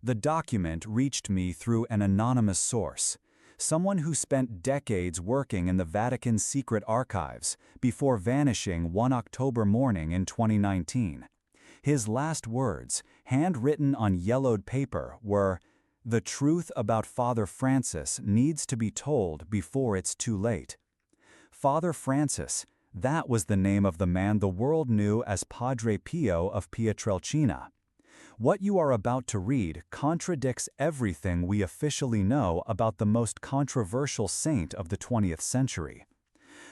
The document reached me through an anonymous source, someone who spent decades working in the Vatican's secret archives before vanishing one October morning in 2019. His last words, handwritten on yellowed paper, were, "The truth about Father Francis needs to be told before it's too late." Father Francis, that was the name of the man the world knew as Padre Pio of Pietrelcina. What you are about to read contradicts everything we officially know about the most controversial saint of the 20th century.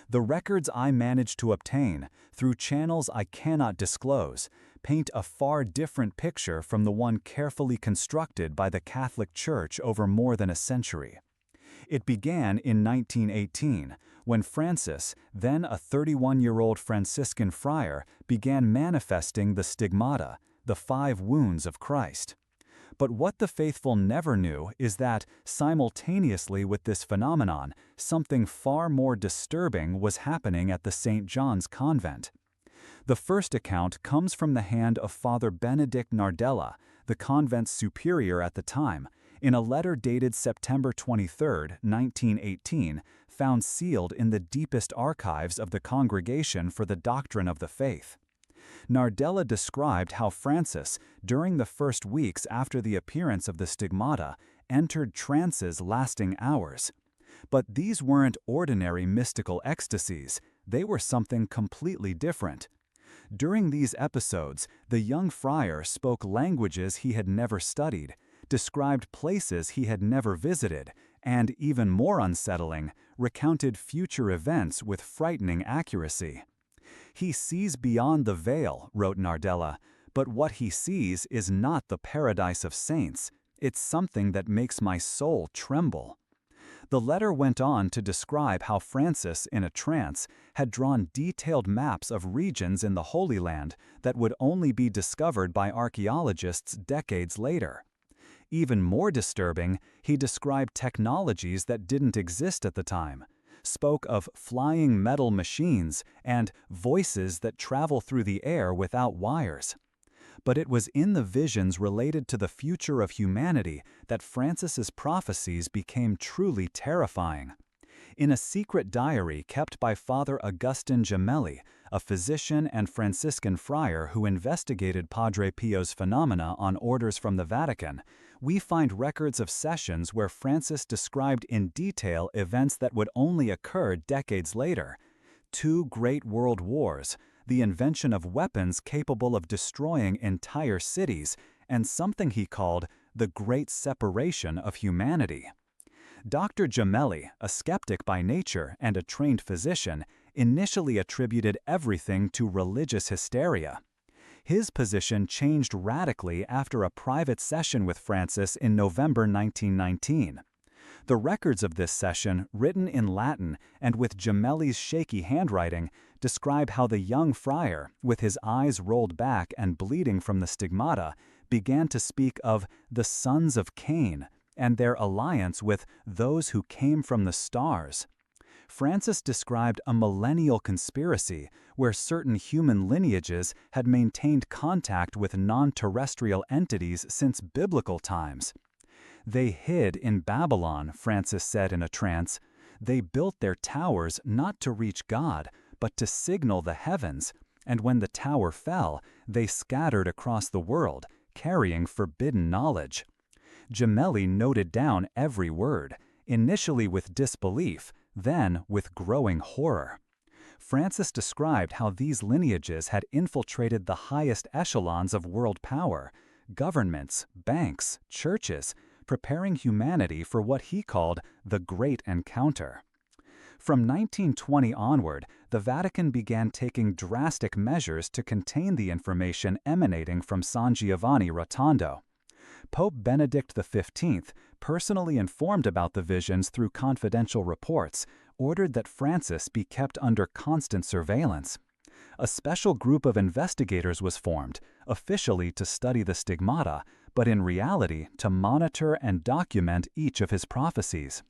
The records I managed to obtain, through channels I cannot disclose, paint a far different picture from the one carefully constructed by the Catholic Church over more than a century. It began in 1918, when Francis, then a 31-year-old Franciscan friar, began manifesting the stigmata, the 5 wounds of Christ. But what the faithful never knew is that, simultaneously with this phenomenon, something far more disturbing was happening at the St. John's convent. The first account comes from the hand of Father Benedict Nardella, the convent's superior at the time, in a letter dated September 23, 1918, found sealed in the deepest archives of the Congregation for the Doctrine of the Faith. Nardella described how Francis, during the first weeks after the appearance of the stigmata, entered trances lasting hours. But these weren't ordinary mystical ecstasies, they were something completely different. During these episodes, the young friar spoke languages he had never studied, described places he had never visited, and, even more unsettling, recounted future events with frightening accuracy. "He sees beyond the veil," wrote Nardella, "but what he sees is not the paradise of saints. It's something that makes my soul tremble." The letter went on to describe how Francis, in a trance, had drawn detailed maps of regions in the Holy Land that would only be discovered by archaeologists decades later. Even more disturbing, he described technologies that didn't exist at the time, spoke of flying metal machines and voices that travel through the air without wires. But it was in the visions related to the future of humanity that Francis's prophecies became truly terrifying. In a secret diary kept by Father Agustin Gemelli, a physician and Franciscan friar who investigated Padre Pio's phenomena on orders from the Vatican, we find records of sessions where Francis described in detail events that would only occur decades later: 2 great world wars, the invention of weapons capable of destroying entire cities, and something he called the Great Separation of Humanity. Dr. Gemelli, a skeptic by nature and a trained physician, initially attributed everything to religious hysteria. His position changed radically after a private session with Francis in November 1919. The records of this session, written in Latin and with Gemelli's shaky handwriting, describe how the young friar, with his eyes rolled back and bleeding from the stigmata, began to speak of the sons of Cain and their alliance with those who came from the stars. Francis described a millennial conspiracy where certain human lineages had maintained contact with non-terrestrial entities since biblical times. "They hid in Babylon," Francis said in a trance. "They built their towers not to reach God, but to signal the heavens, and when the tower fell, they scattered across the world, carrying forbidden knowledge." Gemelli noted down every word, initially with disbelief, then with growing horror. Francis described how these lineages had infiltrated the highest echelons of world power, governments, banks, churches, preparing humanity for what he called the Great Encounter. From 1920 onward, the Vatican began taking drastic measures to contain the information emanating from San Giovanni Rotondo. Pope Benedict XV, personally informed about the visions through confidential reports, ordered that Francis be kept under constant surveillance. A special group of investigators was formed, officially to study the stigmata, but in reality to monitor and document each of his prophecies.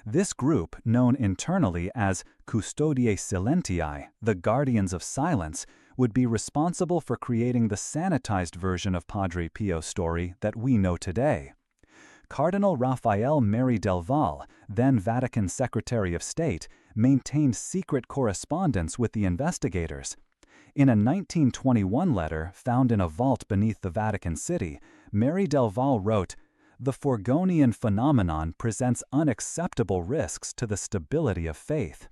This group, known internally as Custodiae Silentiae, the Guardians of Silence, would be responsible for creating the sanitized version of Padre Pio's story that we know today. Cardinal Raphael Mary del Val, then Vatican Secretary of State, maintained secret correspondence with the investigators. In a 1921 letter found in a vault beneath the Vatican City, Mary del Val wrote, "The Forgonian phenomenon presents unacceptable risks to the stability of faith.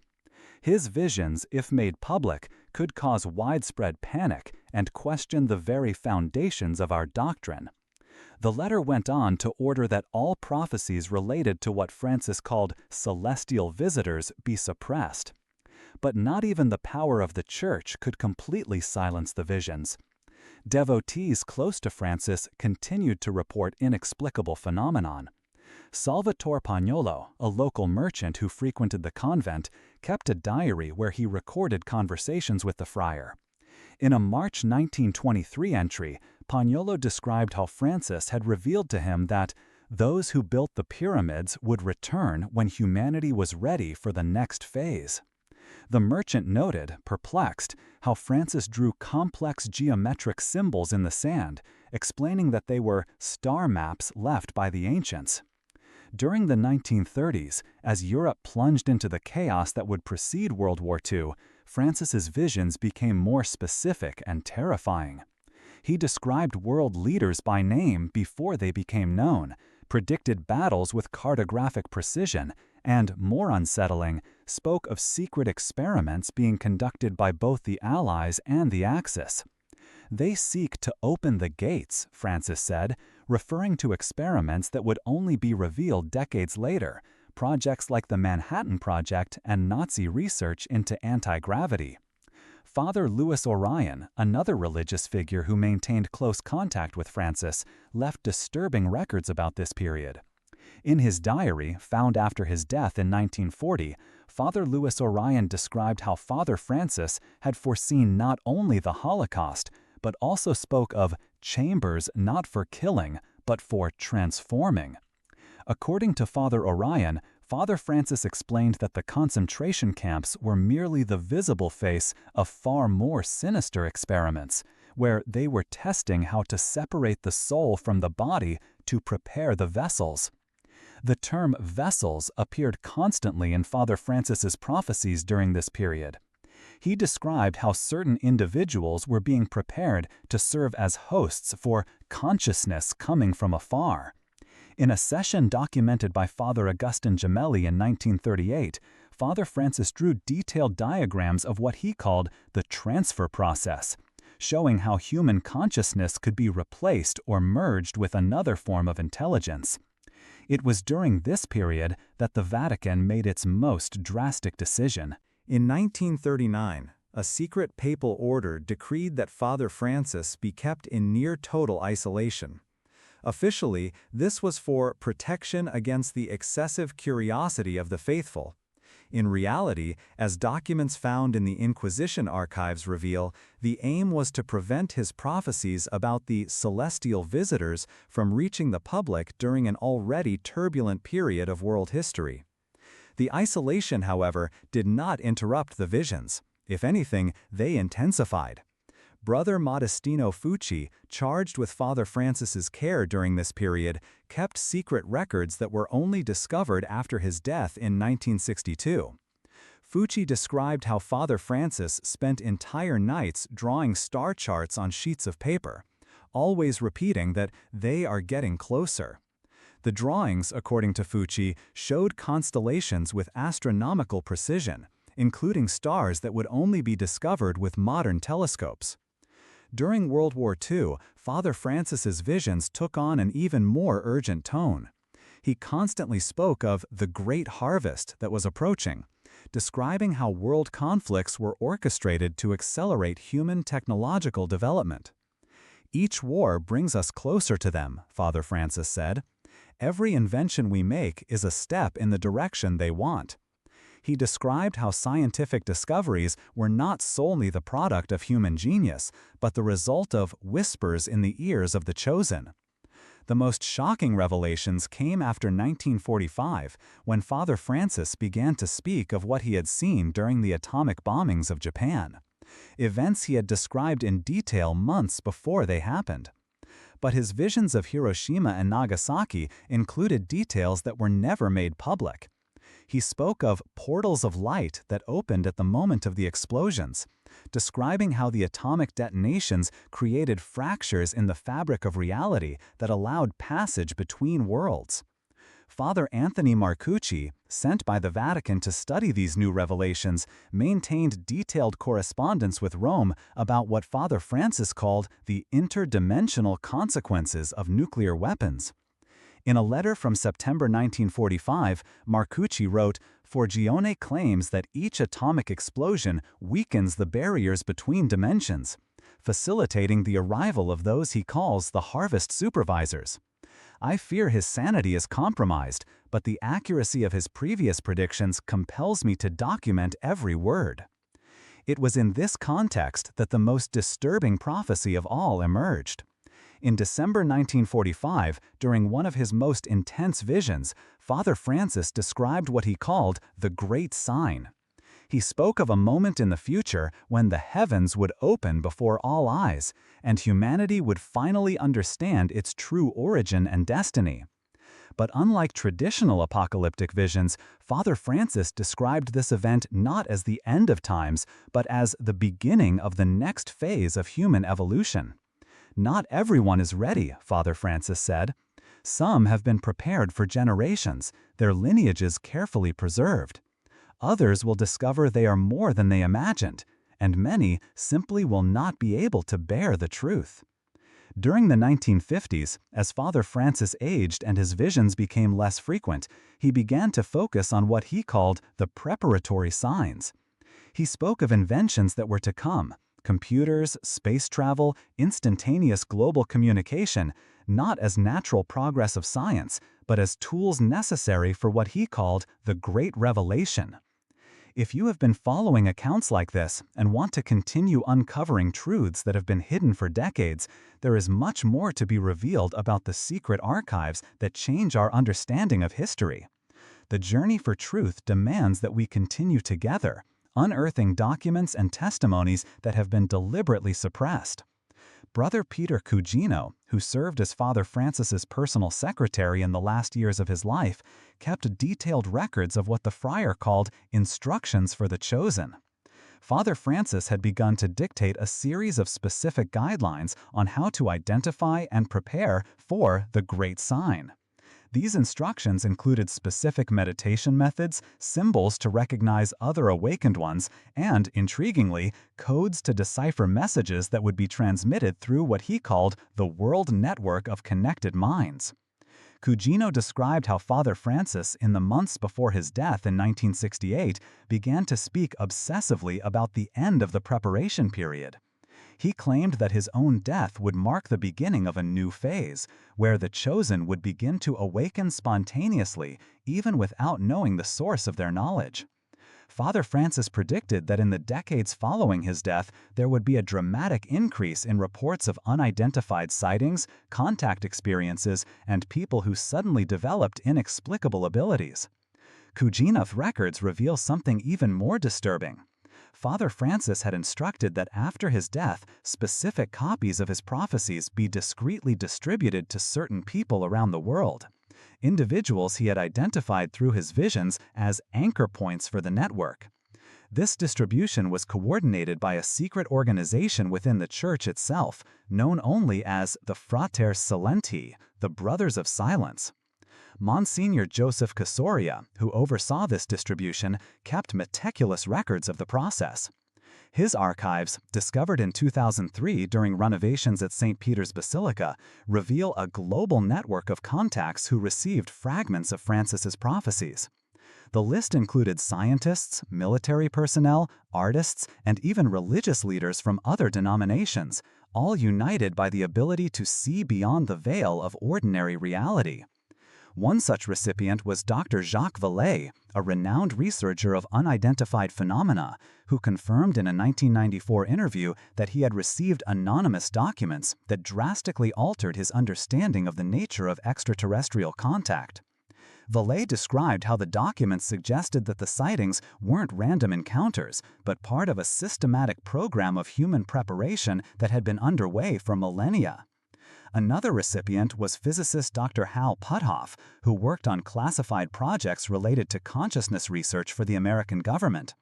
His visions, if made public, could cause widespread panic and question the very foundations of our doctrine." The letter went on to order that all prophecies related to what Francis called celestial visitors be suppressed. But not even the power of the Church could completely silence the visions. Devotees close to Francis continued to report inexplicable phenomenon. Salvatore Pagnolo, a local merchant who frequented the convent, kept a diary where he recorded conversations with the friar. In a March 1923 entry, Pagnolo described how Francis had revealed to him that those who built the pyramids would return when humanity was ready for the next phase. The merchant noted, perplexed, how Francis drew complex geometric symbols in the sand, explaining that they were star maps left by the ancients. During the 1930s, as Europe plunged into the chaos that would precede World War II, Francis's visions became more specific and terrifying. He described world leaders by name before they became known, predicted battles with cartographic precision, and, more unsettling, spoke of secret experiments being conducted by both the Allies and the Axis. "They seek to open the gates," Francis said, referring to experiments that would only be revealed decades later, projects like the Manhattan Project and Nazi research into anti-gravity. Father Louis Orion, another religious figure who maintained close contact with Francis, left disturbing records about this period. In his diary, found after his death in 1940, Father Louis Orion described how Father Francis had foreseen not only the Holocaust, but also spoke of chambers not for killing, but for transforming. According to Father Orion, Father Francis explained that the concentration camps were merely the visible face of far more sinister experiments, where they were testing how to separate the soul from the body to prepare the vessels. The term vessels appeared constantly in Father Francis's prophecies during this period. He described how certain individuals were being prepared to serve as hosts for consciousness coming from afar. In a session documented by Father Augustin Gemelli in 1938, Father Francis drew detailed diagrams of what he called the transfer process, showing how human consciousness could be replaced or merged with another form of intelligence. It was during this period that the Vatican made its most drastic decision. In 1939, a secret papal order decreed that Father Francis be kept in near total isolation. Officially, this was for protection against the excessive curiosity of the faithful. In reality, as documents found in the Inquisition archives reveal, the aim was to prevent his prophecies about the celestial visitors from reaching the public during an already turbulent period of world history. The isolation, however, did not interrupt the visions. If anything, they intensified. Brother Modestino Fucci, charged with Father Francis's care during this period, kept secret records that were only discovered after his death in 1962. Fucci described how Father Francis spent entire nights drawing star charts on sheets of paper, always repeating that they are getting closer. The drawings, according to Fucci, showed constellations with astronomical precision, including stars that would only be discovered with modern telescopes. During World War II, Father Francis's visions took on an even more urgent tone. He constantly spoke of the great harvest that was approaching, describing how world conflicts were orchestrated to accelerate human technological development. "Each war brings us closer to them," Father Francis said. "Every invention we make is a step in the direction they want." He described how scientific discoveries were not solely the product of human genius, but the result of whispers in the ears of the chosen. The most shocking revelations came after 1945, when Father Francis began to speak of what he had seen during the atomic bombings of Japan. events he had described in detail months before they happened. But his visions of Hiroshima and Nagasaki included details that were never made public. He spoke of portals of light that opened at the moment of the explosions, describing how the atomic detonations created fractures in the fabric of reality that allowed passage between worlds. Father Anthony Marcucci, sent by the Vatican to study these new revelations, maintained detailed correspondence with Rome about what Father Francis called the interdimensional consequences of nuclear weapons. In a letter from September 1945, Marcucci wrote, "Forgione claims that each atomic explosion weakens the barriers between dimensions, facilitating the arrival of those he calls the harvest supervisors. I fear his sanity is compromised, but the accuracy of his previous predictions compels me to document every word." It was in this context that the most disturbing prophecy of all emerged. In December 1945, during one of his most intense visions, Father Francis described what he called the Great Sign. He spoke of a moment in the future when the heavens would open before all eyes, and humanity would finally understand its true origin and destiny. But unlike traditional apocalyptic visions, Father Francis described this event not as the end of times, but as the beginning of the next phase of human evolution. "Not everyone is ready," Father Francis said. "Some have been prepared for generations, their lineages carefully preserved. Others will discover they are more than they imagined, and many simply will not be able to bear the truth." During the 1950s, as Father Francis aged and his visions became less frequent, he began to focus on what he called the preparatory signs. He spoke of inventions that were to come: computers, space travel, instantaneous global communication, not as natural progress of science, but as tools necessary for what he called the Great Revelation. If you have been following accounts like this and want to continue uncovering truths that have been hidden for decades, there is much more to be revealed about the secret archives that change our understanding of history. The journey for truth demands that we continue together, unearthing documents and testimonies that have been deliberately suppressed. Brother Peter Cugino, who served as Father Francis's personal secretary in the last years of his life, kept detailed records of what the friar called instructions for the chosen. Father Francis had begun to dictate a series of specific guidelines on how to identify and prepare for the Great Sign. These instructions included specific meditation methods, symbols to recognize other awakened ones, and, intriguingly, codes to decipher messages that would be transmitted through what he called the World Network of Connected Minds. Cugino described how Father Francis, in the months before his death in 1968, began to speak obsessively about the end of the preparation period. He claimed that his own death would mark the beginning of a new phase, where the chosen would begin to awaken spontaneously, even without knowing the source of their knowledge. Father Francis predicted that in the decades following his death, there would be a dramatic increase in reports of unidentified sightings, contact experiences, and people who suddenly developed inexplicable abilities. Cugino's records reveal something even more disturbing. Father Francis had instructed that after his death, specific copies of his prophecies be discreetly distributed to certain people around the world. Individuals he had identified through his visions as anchor points for the network. This distribution was coordinated by a secret organization within the Church itself, known only as the Frater Silenti, the Brothers of Silence. Monsignor Joseph Casoria, who oversaw this distribution, kept meticulous records of the process. His archives, discovered in 2003 during renovations at St. Peter's Basilica, reveal a global network of contacts who received fragments of Francis's prophecies. The list included scientists, military personnel, artists, and even religious leaders from other denominations, all united by the ability to see beyond the veil of ordinary reality. One such recipient was Dr. Jacques Vallée, a renowned researcher of unidentified phenomena, who confirmed in a 1994 interview that he had received anonymous documents that drastically altered his understanding of the nature of extraterrestrial contact. Valet described how the documents suggested that the sightings weren't random encounters, but part of a systematic program of human preparation that had been underway for millennia. Another recipient was physicist Dr. Hal Puthoff, who worked on classified projects related to consciousness research for the American government.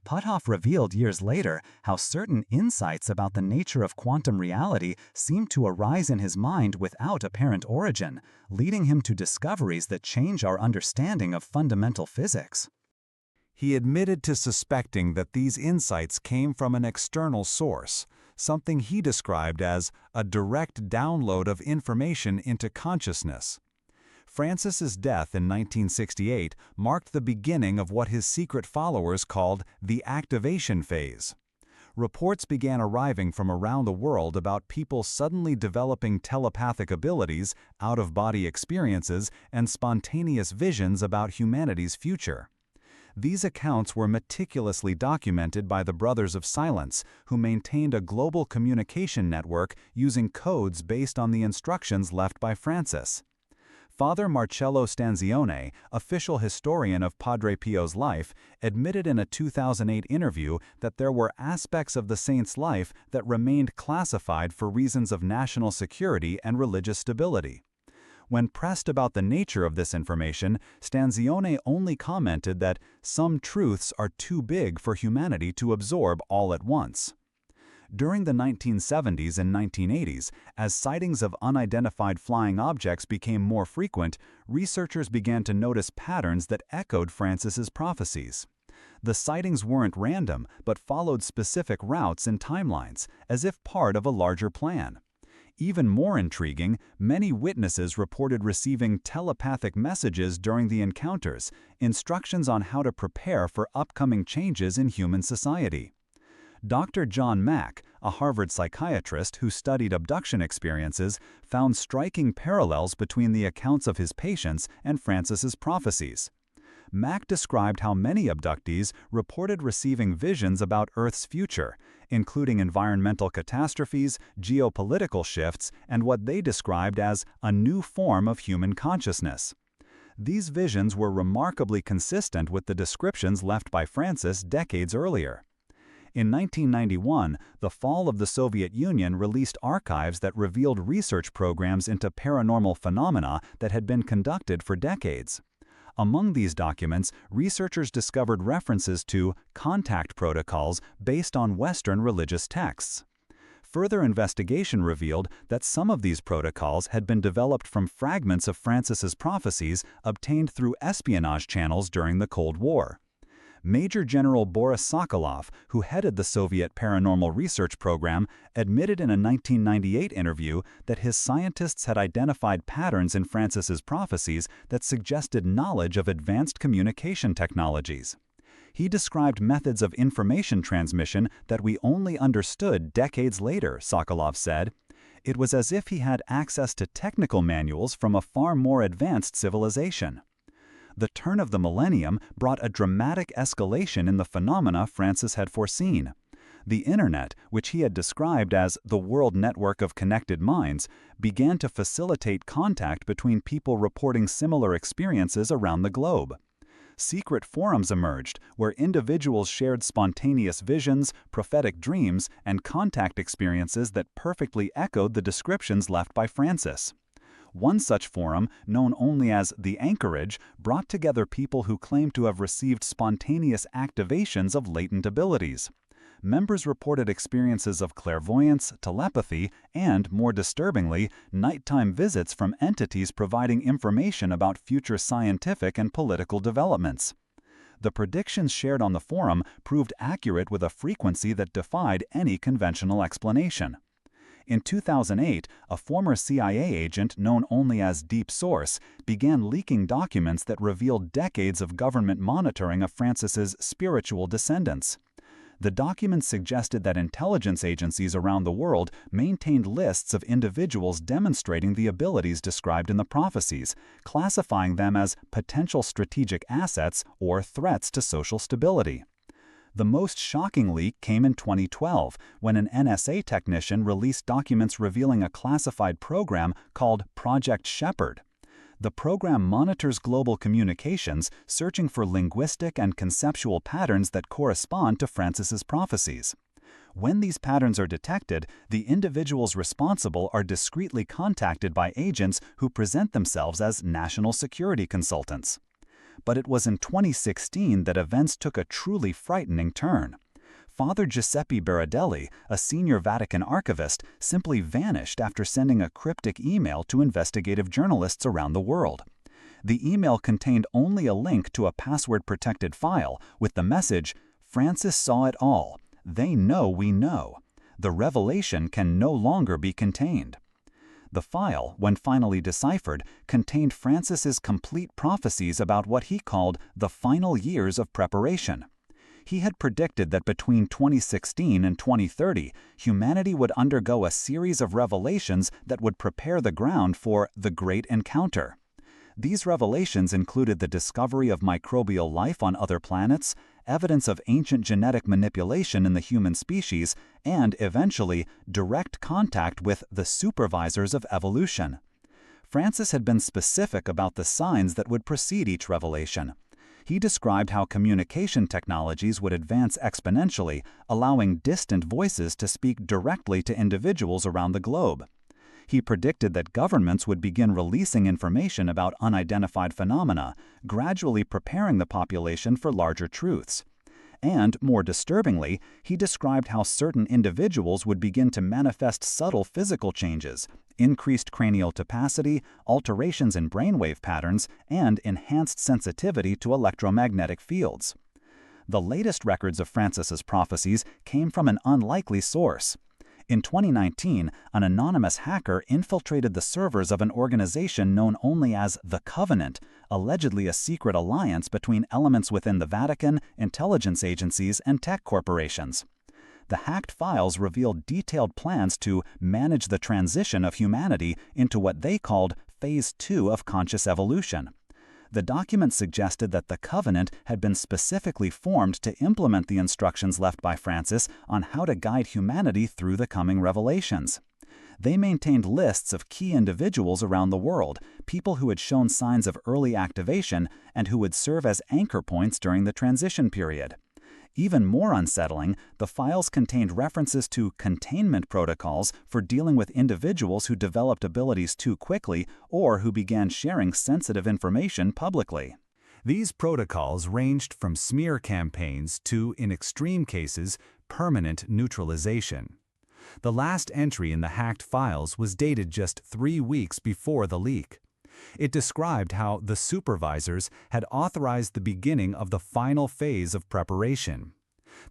Puthoff revealed years later how certain insights about the nature of quantum reality seemed to arise in his mind without apparent origin, leading him to discoveries that change our understanding of fundamental physics. He admitted to suspecting that these insights came from an external source, something he described as a direct download of information into consciousness. Francis's death in 1968 marked the beginning of what his secret followers called the activation phase. Reports began arriving from around the world about people suddenly developing telepathic abilities, out-of-body experiences, and spontaneous visions about humanity's future. These accounts were meticulously documented by the Brothers of Silence, who maintained a global communication network using codes based on the instructions left by Francis. Father Marcello Stanzione, official historian of Padre Pio's life, admitted in a 2008 interview that there were aspects of the saint's life that remained classified for reasons of national security and religious stability. When pressed about the nature of this information, Stanzione only commented that some truths are too big for humanity to absorb all at once. During the 1970s and 1980s, as sightings of unidentified flying objects became more frequent, researchers began to notice patterns that echoed Francis's prophecies. The sightings weren't random, but followed specific routes and timelines, as if part of a larger plan. Even more intriguing, many witnesses reported receiving telepathic messages during the encounters, instructions on how to prepare for upcoming changes in human society. Dr. John Mack, a Harvard psychiatrist who studied abduction experiences, found striking parallels between the accounts of his patients and Francis's prophecies. Mack described how many abductees reported receiving visions about Earth's future, including environmental catastrophes, geopolitical shifts, and what they described as a new form of human consciousness. These visions were remarkably consistent with the descriptions left by Francis decades earlier. In 1991, the fall of the Soviet Union released archives that revealed research programs into paranormal phenomena that had been conducted for decades. Among these documents, researchers discovered references to contact protocols based on Western religious texts. Further investigation revealed that some of these protocols had been developed from fragments of Francis's prophecies obtained through espionage channels during the Cold War. Major General Boris Sokolov, who headed the Soviet paranormal research program, admitted in a 1998 interview that his scientists had identified patterns in Francis's prophecies that suggested knowledge of advanced communication technologies. He described methods of information transmission that we only understood decades later, Sokolov said. It was as if he had access to technical manuals from a far more advanced civilization. The turn of the millennium brought a dramatic escalation in the phenomena Francis had foreseen. The Internet, which he had described as the world network of connected minds, began to facilitate contact between people reporting similar experiences around the globe. Secret forums emerged, where individuals shared spontaneous visions, prophetic dreams, and contact experiences that perfectly echoed the descriptions left by Francis. One such forum, known only as The Anchorage, brought together people who claimed to have received spontaneous activations of latent abilities. Members reported experiences of clairvoyance, telepathy, and, more disturbingly, nighttime visits from entities providing information about future scientific and political developments. The predictions shared on the forum proved accurate with a frequency that defied any conventional explanation. In 2008, a former CIA agent known only as Deep Source began leaking documents that revealed decades of government monitoring of Francis's spiritual descendants. The documents suggested that intelligence agencies around the world maintained lists of individuals demonstrating the abilities described in the prophecies, classifying them as potential strategic assets or threats to social stability. The most shocking leak came in 2012, when an NSA technician released documents revealing a classified program called Project Shepherd. The program monitors global communications, searching for linguistic and conceptual patterns that correspond to Francis's prophecies. When these patterns are detected, the individuals responsible are discreetly contacted by agents who present themselves as national security consultants. But it was in 2016 that events took a truly frightening turn. Father Giuseppe Baradelli, a senior Vatican archivist, simply vanished after sending a cryptic email to investigative journalists around the world. The email contained only a link to a password-protected file with the message, "Francis saw it all. They know we know. The revelation can no longer be contained." The file, when finally deciphered, contained Francis's complete prophecies about what he called the final years of preparation. He had predicted that between 2016 and 2030, humanity would undergo a series of revelations that would prepare the ground for the Great Encounter. These revelations included the discovery of microbial life on other planets, evidence of ancient genetic manipulation in the human species, and, eventually, direct contact with the supervisors of evolution. Francis had been specific about the signs that would precede each revelation. He described how communication technologies would advance exponentially, allowing distant voices to speak directly to individuals around the globe. He predicted that governments would begin releasing information about unidentified phenomena, gradually preparing the population for larger truths. And, more disturbingly, he described how certain individuals would begin to manifest subtle physical changes, increased cranial capacity, alterations in brainwave patterns, and enhanced sensitivity to electromagnetic fields. The latest records of Francis's prophecies came from an unlikely source. In 2019, an anonymous hacker infiltrated the servers of an organization known only as the Covenant, allegedly a secret alliance between elements within the Vatican, intelligence agencies, and tech corporations. The hacked files revealed detailed plans to manage the transition of humanity into what they called Phase 2 of conscious evolution. The document suggested that the Covenant had been specifically formed to implement the instructions left by Francis on how to guide humanity through the coming revelations. They maintained lists of key individuals around the world, people who had shown signs of early activation and who would serve as anchor points during the transition period. Even more unsettling, the files contained references to containment protocols for dealing with individuals who developed abilities too quickly or who began sharing sensitive information publicly. These protocols ranged from smear campaigns to, in extreme cases, permanent neutralization. The last entry in the hacked files was dated just 3 weeks before the leak. It described how the supervisors had authorized the beginning of the final phase of preparation.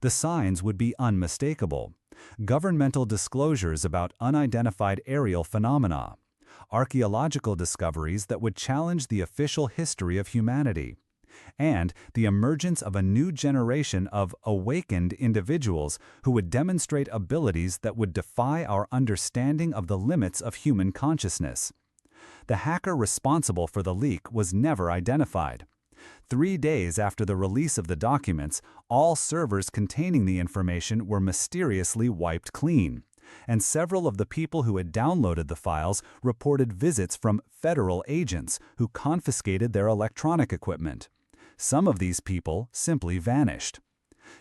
The signs would be unmistakable: governmental disclosures about unidentified aerial phenomena, archaeological discoveries that would challenge the official history of humanity, and the emergence of a new generation of awakened individuals who would demonstrate abilities that would defy our understanding of the limits of human consciousness. The hacker responsible for the leak was never identified. 3 days after the release of the documents, all servers containing the information were mysteriously wiped clean, and several of the people who had downloaded the files reported visits from federal agents who confiscated their electronic equipment. Some of these people simply vanished.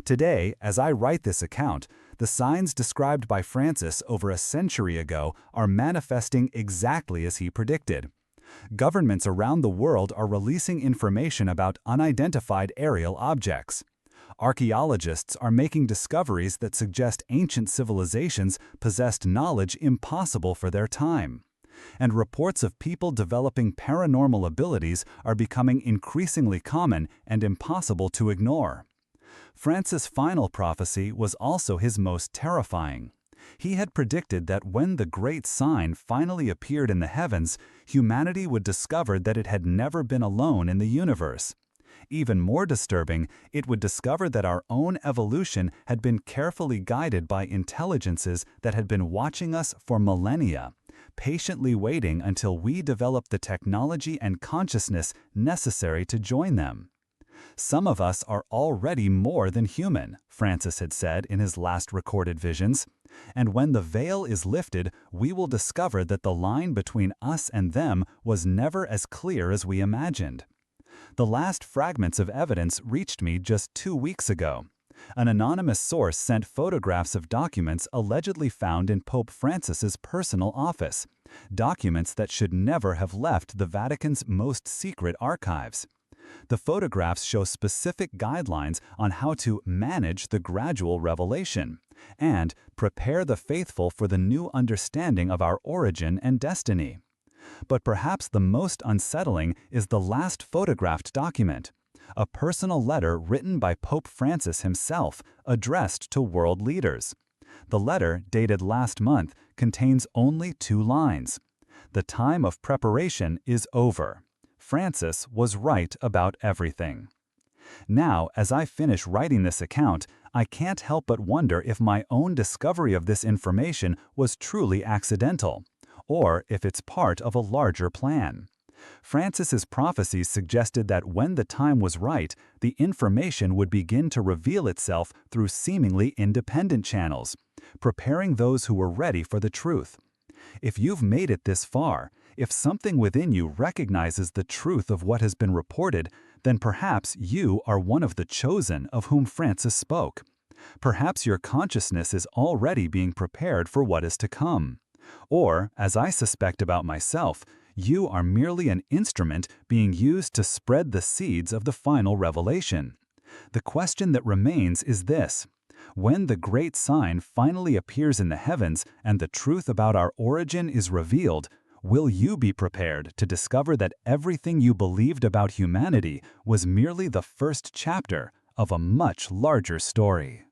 Today, as I write this account, the signs described by Francis over a century ago are manifesting exactly as he predicted. Governments around the world are releasing information about unidentified aerial objects. Archaeologists are making discoveries that suggest ancient civilizations possessed knowledge impossible for their time. And reports of people developing paranormal abilities are becoming increasingly common and impossible to ignore. Francis' final prophecy was also his most terrifying. He had predicted that when the great sign finally appeared in the heavens, humanity would discover that it had never been alone in the universe. Even more disturbing, it would discover that our own evolution had been carefully guided by intelligences that had been watching us for millennia, patiently waiting until we developed the technology and consciousness necessary to join them. Some of us are already more than human, Francis had said in his last recorded visions. And when the veil is lifted, we will discover that the line between us and them was never as clear as we imagined. The last fragments of evidence reached me just 2 weeks ago. An anonymous source sent photographs of documents allegedly found in Pope Francis's personal office, documents that should never have left the Vatican's most secret archives. The photographs show specific guidelines on how to manage the gradual revelation and prepare the faithful for the new understanding of our origin and destiny. But perhaps the most unsettling is the last photographed document, a personal letter written by Pope Francis himself, addressed to world leaders. The letter, dated last month, contains only 2 lines. The time of preparation is over. Francis was right about everything. Now, as I finish writing this account, I can't help but wonder if my own discovery of this information was truly accidental, or if it's part of a larger plan. Francis's prophecies suggested that when the time was right, the information would begin to reveal itself through seemingly independent channels, preparing those who were ready for the truth. If you've made it this far, if something within you recognizes the truth of what has been reported, then perhaps you are one of the chosen of whom Francis spoke. Perhaps your consciousness is already being prepared for what is to come. Or, as I suspect about myself, you are merely an instrument being used to spread the seeds of the final revelation. The question that remains is this: when the great sign finally appears in the heavens and the truth about our origin is revealed, will you be prepared to discover that everything you believed about humanity was merely the first chapter of a much larger story?